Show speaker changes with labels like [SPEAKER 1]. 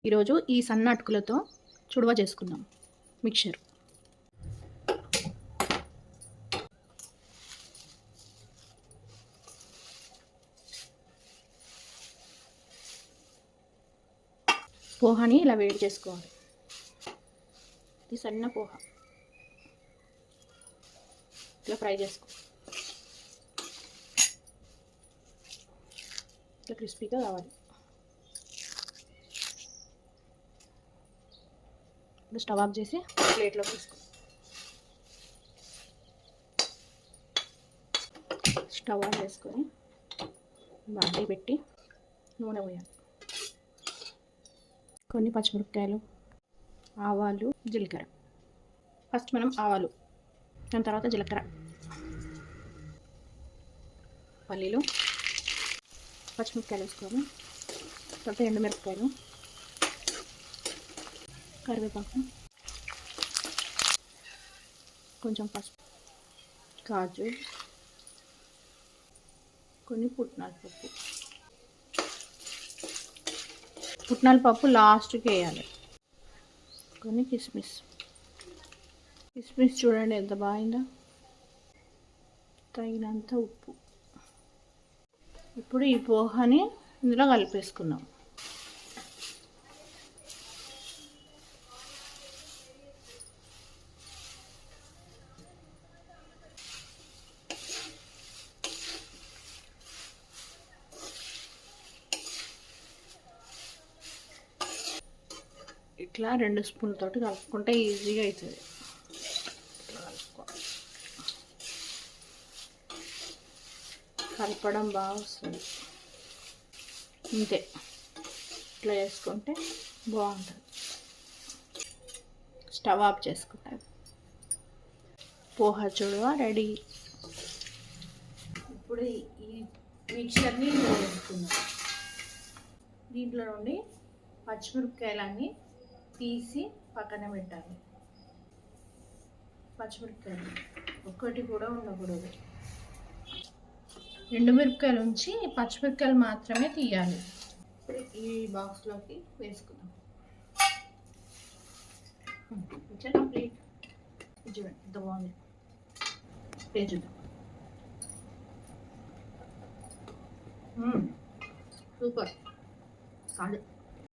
[SPEAKER 1] ఈరోజు ఈ సన్న అటుకులతో చుడవ చేసుకుందాం మిక్చర్. పోహాని ఇలా వేడి చేసుకోవాలి. ఇది సన్న పోహ ఇలా ఫ్రై చేసుకో, ఇట్లా క్రిస్పీగా కావాలి. ఇప్పుడు స్టవ్ ఆఫ్ చేసి ప్లేట్లో తీసుకో. స్టవ్ ఆన్ చేసుకొని బాండీ పెట్టి నూనె పోయాలి. కొన్ని పచ్చిమిరపకాయలు, ఆవాలు, జీలకర్ర. ఫస్ట్ మనం ఆవాలు, దాని తర్వాత జీలకర్ర, పల్లీలు, పచ్చిమిరపకాయలు వేసుకొని, తర్వాత ఎండుమిరపకాయలు, కరివేపాకు, కొంచెం పసుపు, కాజు, కొన్ని పుట్నాల పప్పు. పుట్నాల పప్పు లాస్ట్కి వేయాలి. కొన్ని కిస్మిస్. కిస్మిస్ చూడండి ఎంత బాగుందో. తగినంత ఉప్పు. ఇప్పుడు ఈ పోహాని ఇందులో కలిపేసుకుందాం. ఇట్లా 2 స్పూన్లతోటి కలుపుకుంటే ఈజీగా అవుతుంది. కలపడం బాగా వస్తుంది. ఇంతే, ఇట్లా చేసుకుంటే బాగుంటుంది. స్టవ్ ఆఫ్ చేసుకుంటారు. పోహా చుడవ రెడీ. ఇప్పుడు ఈ మిక్చర్ని వేసుకుందాం. దీంట్లో నుండి పచ్చిమిరపకాయలన్నీ తీసి పక్కన పెట్టాలి. పచ్చిమిరపకాయలు ఒక్కటి కూడా ఉండకూడదు. ఎండుమిరపకాయలు ఉంచి పచ్చిమిరపకాయలు మాత్రమే తీయాలి. ఇప్పుడు ఈ బాక్స్లోకి వేసుకుందాం. కంప్లీట్. చూడండి ఎంత బాగుంది. చూద్దాం. సూపర్ కాదు.